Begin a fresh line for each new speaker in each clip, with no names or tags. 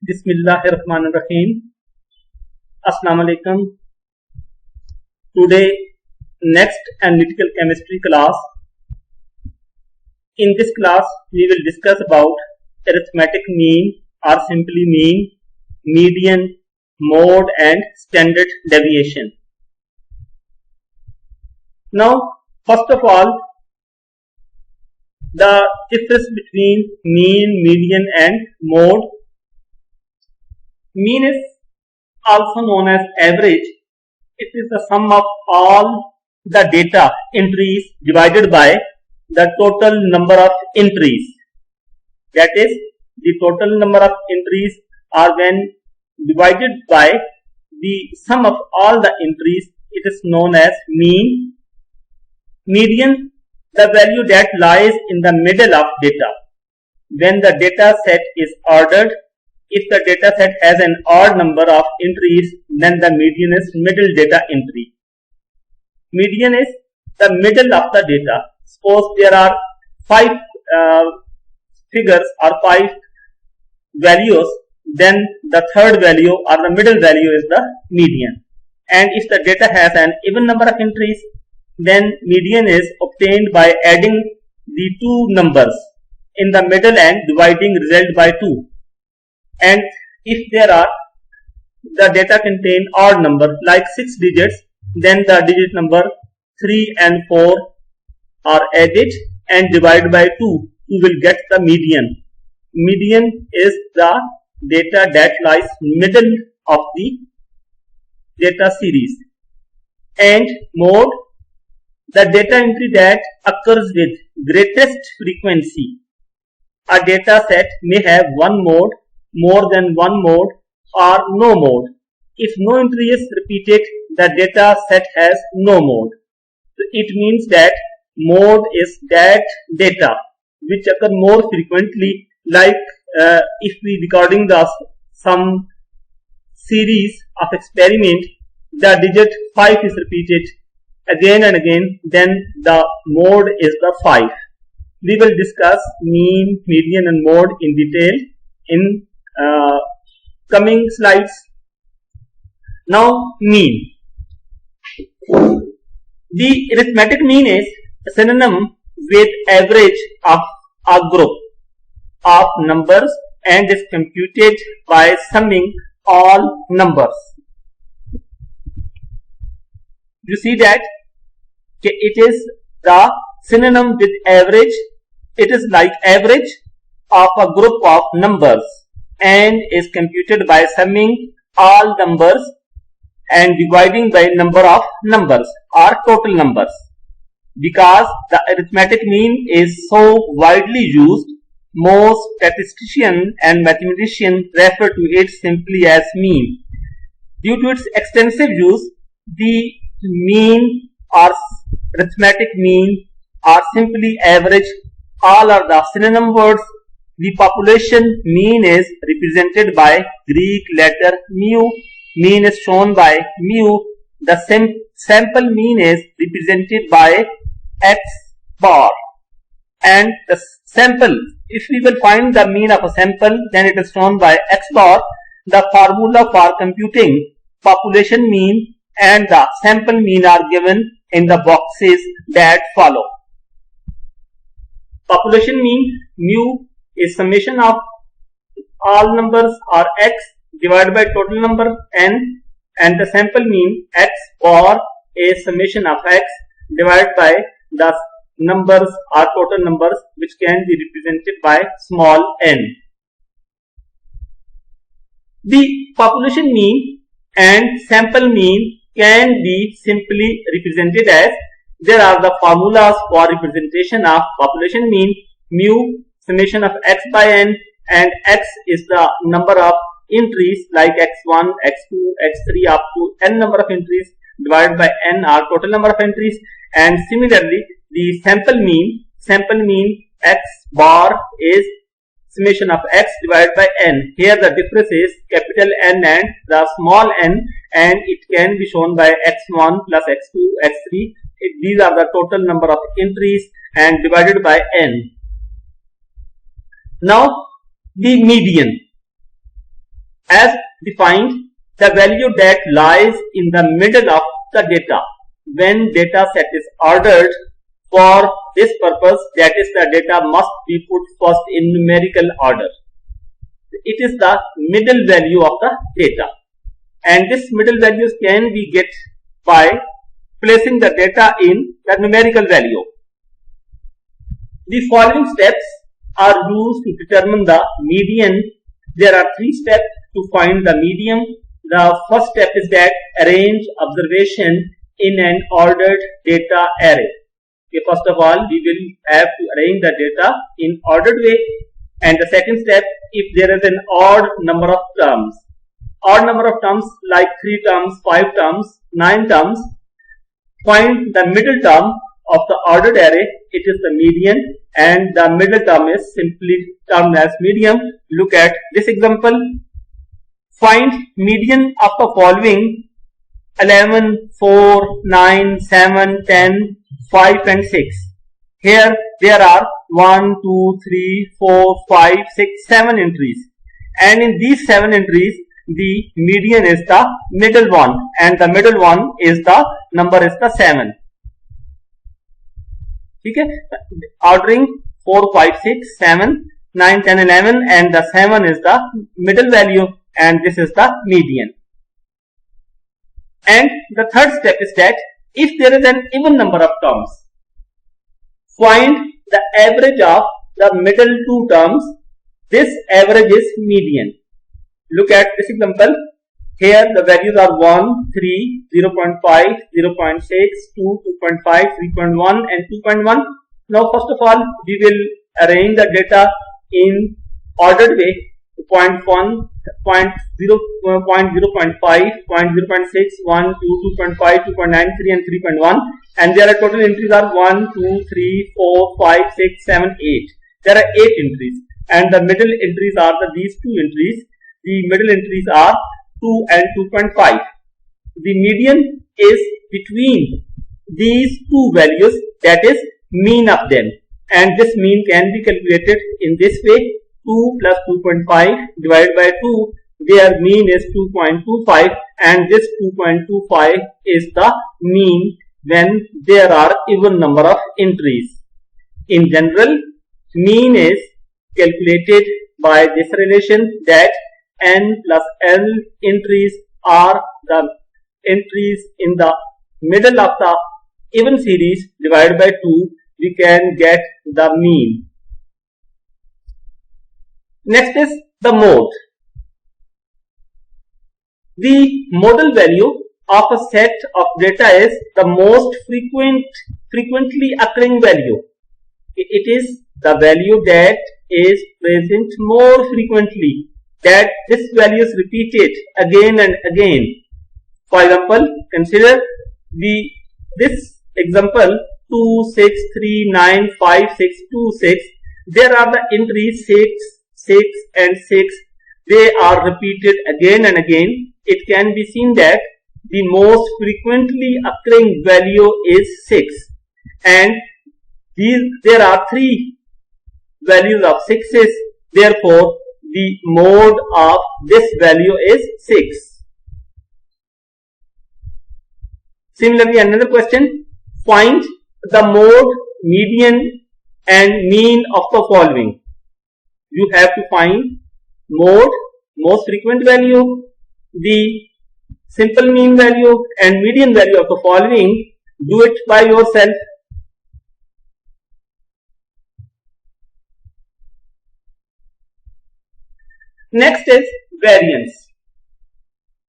Bismillahirrahmanirrahim. Assalamu alaikum. Today, next analytical chemistry class. In this class, we will discuss about arithmetic mean or simply mean, median, mode and standard deviation. Now, first of all, the difference between mean, median and mode. Mean is also known as average. It is the sum of all the data entries divided by the total number of entries. That is, the total number of entries are when divided by the sum of all the entries, it is known as mean. Median, the value that lies in the middle of data. When the data set is ordered, if the data set has an odd number of entries, then the median is middle data entry. Median is the middle of the data. Suppose there are 5 figures or 5 values, then the third value or the middle value is the median. And if the data has an even number of entries, then median is obtained by adding the two numbers in the middle and dividing result by 2. And if the data contain odd number like 6 digits, then the digit number 3 and 4 are added and divided by 2. You will get the median. Median is the data that lies middle of the data series. And mode, the data entry that occurs with greatest frequency. A data set may have one mode, more than one mode, or no mode. If no entry is repeated, the data set has no mode. So it means that mode is that data which occur more frequently, like if we recording some series of experiment, the digit 5 is repeated again and again, then the mode is the 5. We will discuss mean, median and mode in detail in coming slides. Now, mean. The arithmetic mean is a synonym with average of a group of numbers and is computed by summing all numbers. You see that it is the synonym with average. It is like average of a group of numbers and is computed by summing all numbers and dividing by number of numbers or total numbers. Because the arithmetic mean is so widely used, most statisticians and mathematicians refer to it simply as mean. Due to its extensive use, the mean or arithmetic mean or simply average, all are the synonym words. The population mean is represented by Greek letter mu. Mean is shown by mu. The sample mean is represented by x bar. And the sample, if we will find the mean of a sample, then it is shown by x bar. The formula for computing population mean and the sample mean are given in the boxes that follow. Population mean, mu, is summation of all numbers or x divided by total number n, and the sample mean x bar is summation of x divided by the numbers or total numbers which can be represented by small n. The population mean and sample mean can be simply represented as, there are the formulas for representation of population mean, mu, summation of x by n, and x is the number of entries like x1, x2, x3 up to n number of entries divided by n are total number of entries. And similarly, the sample mean x bar is summation of x divided by n. Here the difference is capital N and the small n, and it can be shown by x1 plus x2, x3. These are the total number of entries and divided by n. Now, the median. as defined, the value that lies in the middle of the data when data set is ordered for this purpose, that is, the data must be put first in numerical order. It is the middle value of the data, and this middle values can be get by placing the data in the numerical value. The following steps are used to determine the median. There are 3 steps to find the median. The first step is that arrange observation in an ordered data array. Okay, first of all, we will have to arrange the data in ordered way. And the second step, if there is an odd number of terms like 3 terms, 5 terms, 9 terms, find the middle term of the ordered array. It is the median, and the middle term is simply termed as median. Look at this example. Find median of the following: 11, 4, 9, 7, 10, 5 and 6. Here there are 1, 2, 3, 4, 5, 6, 7 entries, and in these 7 entries the median is the middle one, and the middle one is the number is the 7. Okay, ordering 4, 5, 6, 7, 9, 10, 11, and the 7 is the middle value, and this is the median. And the third step is that if there is an even number of terms, find the average of the middle 2 terms. This average is median. Look at this example. Here the values are 1, 3, 0.5, 0.6, 2, 2.5, 3.1 and 2.1. Now first of all, we will arrange the data in ordered way. 0.1, 0.0, 0.5, 0.6, 1, 2, 2.5, 2.9, 3 and 3.1, and there are total entries are 1, 2, 3, 4, 5, 6, 7, 8. There are 8 entries, and the middle entries are these 2 entries. The middle entries are 2 and 2.5. The median is between these 2 values, that is mean of them, and this mean can be calculated in this way: 2 plus 2.5 divided by 2, their mean is 2.25, and this 2.25 is the mean when there are even number of entries. In general, mean is calculated by this relation, that n plus l entries are the entries in the middle of the even series divided by 2, we can get the mean. Next is the mode. The modal value of a set of data is the most frequently occurring value. It is the value that is present more frequently, that this value is repeated again and again. For example, consider this example 2, 6, 3, 9, 5, 6, 2, 6. There are the entries 6, 6 and 6. They are repeated again and again. It can be seen that the most frequently occurring value is 6, and there are 3 values of 6's. Therefore, the mode of this value is 6. Similarly, another question: find the mode, median and mean of the following. You have to find mode, most frequent value, the simple mean value and median value of the following. Do it by yourself. Next is variance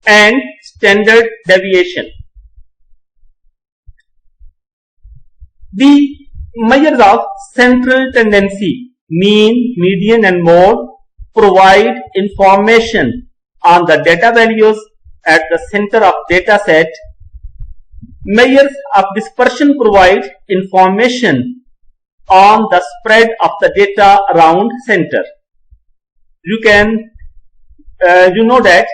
and standard deviation. The measures of central tendency, mean, median and mode provide information on the data values at the center of data set. Measures of dispersion provide information on the spread of the data around center. You know that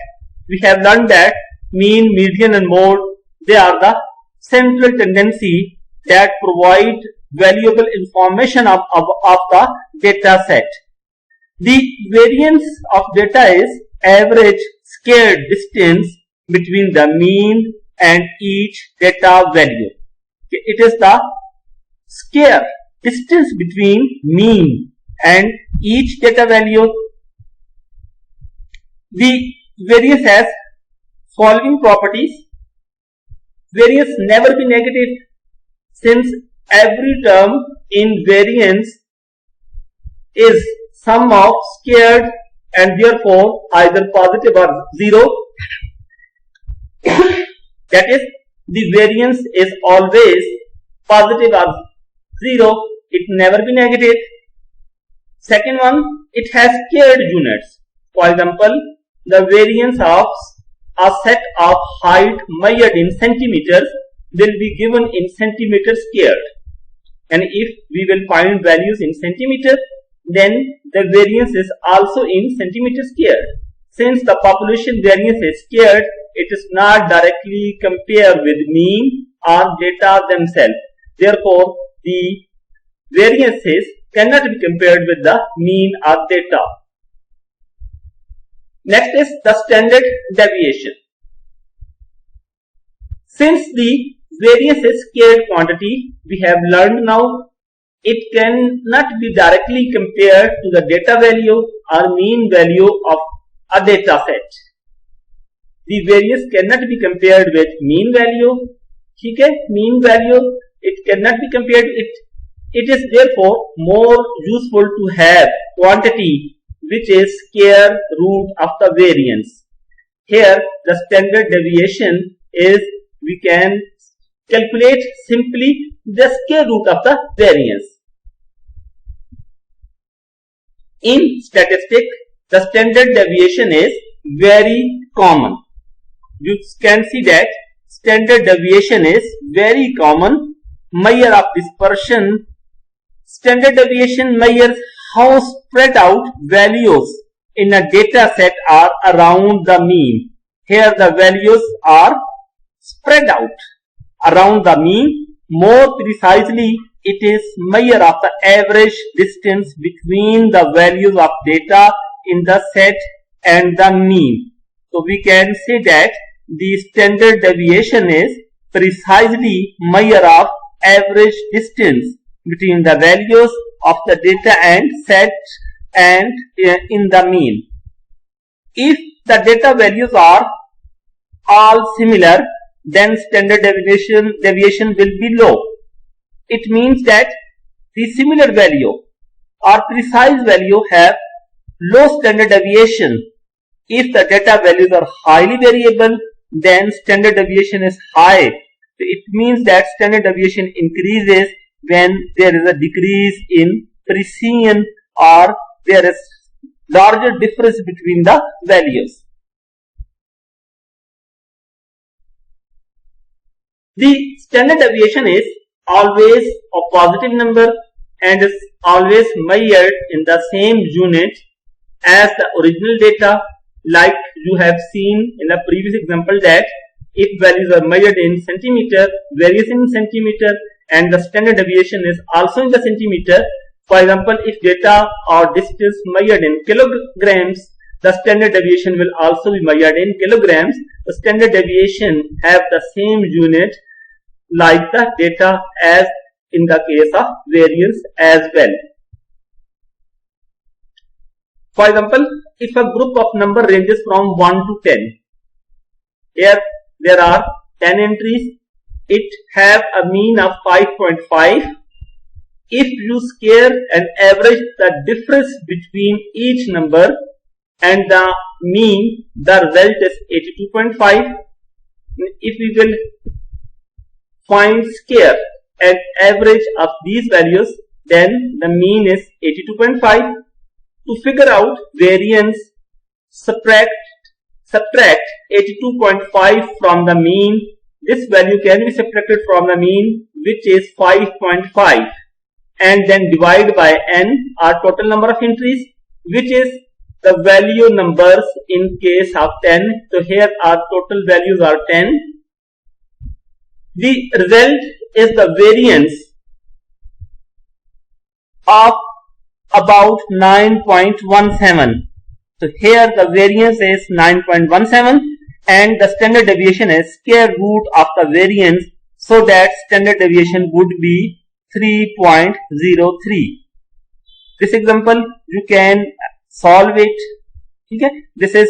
we have learned that mean, median and mode, they are the central tendency that provide valuable information of the data set. The variance of data is average squared distance between the mean and each data value. It is the square distance between mean and each data value. The variance has following properties. Variance never be negative, since every term in variance is sum of squared and therefore either positive or zero. That is, the variance is always positive or zero, it never be negative. Second one, it has squared units. For example, the variance of a set of height measured in centimeters will be given in centimeters squared. And if we will find values in centimeter, then the variance is also in centimeter squared. Since the population variance is squared, it is not directly compared with mean or data themselves. Therefore, the variances cannot be compared with the mean or data. Next is the standard deviation. Since the variance is squared quantity, we have learned now it cannot be directly compared to the data value or mean value of a data set. The variance cannot be compared with mean value. Okay? Mean value, it cannot be compared. It is therefore more useful to have quantity which is square root of the variance. Here the standard deviation is, we can calculate simply the square root of the variance. In statistics, the standard deviation is very common. You can see that standard deviation is very common measure of dispersion. Standard deviation measures how spread out values in a data set are around the mean. Here the values are spread out around the mean. More precisely, it is measure of the average distance between the values of data in the set and the mean. So we can say that the standard deviation is precisely measure of average distance between the values of the data and set and in the mean. If the data values are all similar, then standard deviation will be low. It means that the similar value or precise value have low standard deviation. If the data values are highly variable, then standard deviation is high. It means that standard deviation increases when there is a decrease in precision or there is larger difference between the values. The standard deviation is always a positive number and is always measured in the same unit as the original data, like you have seen in the previous example that if values are measured in centimeter, various in centimeter, and the standard deviation is also in the centimeter. For example, if data or distance measured in kilograms, the standard deviation will also be measured in kilograms. The standard deviation have the same unit like the data as in the case of variance as well. For example, if a group of number ranges from 1 to 10, here there are 10 entries, it have a mean of 5.5. If you square and average the difference between each number and the mean, the result is 82.5. If we will find square and average of these values, then the mean is 82.5. To figure out variance, subtract 82.5 from the mean. This value can be subtracted from the mean, which is 5.5, and then divide by n, our total number of entries, which is the value numbers in case of 10. So here our total values are 10. The result is the variance of about 9.17. So here the variance is 9.17 and the standard deviation is square root of the variance, so that standard deviation would be 3.03. This example you can solve it. Okay? This is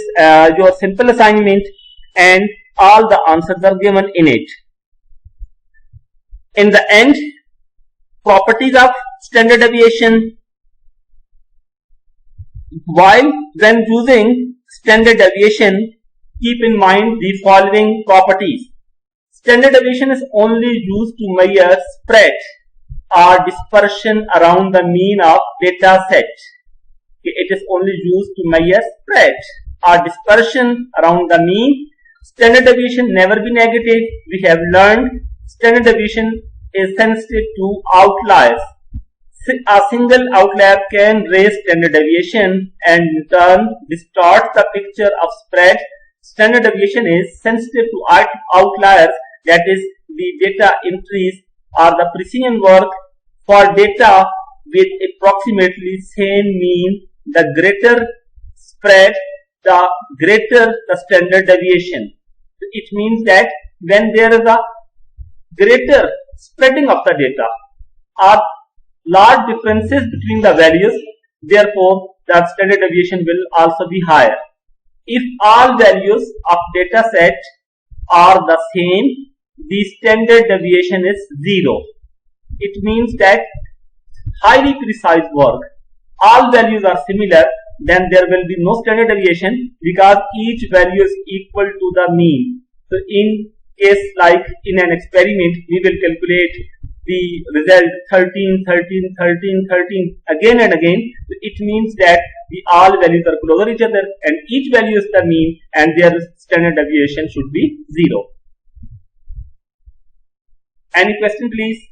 your simple assignment and all the answers are given in it. In the end, properties of standard deviation. While when using standard deviation, keep in mind the following properties. Standard deviation is only used to measure spread or dispersion around the mean of data set. It is only used to measure spread or dispersion around the mean. Standard deviation never be negative. We have learned standard deviation is sensitive to outliers. A single outlier can raise standard deviation and in turn distort the picture of spread. Standard deviation is sensitive to outliers, that is, the data entries or the precision work. For data with approximately same mean, the greater spread, the greater the standard deviation. It means that when there is a greater spreading of the data or large differences between the values, therefore the standard deviation will also be higher. If all values of data set are the same, the standard deviation is 0. It means that highly precise work, all values are similar, then there will be no standard deviation because each value is equal to the mean. So in case like in an experiment, we will calculate the result 13, 13, 13, 13 again and again. So it means that the all values are closer each other and each value is the mean and their standard deviation should be 0. Any question please?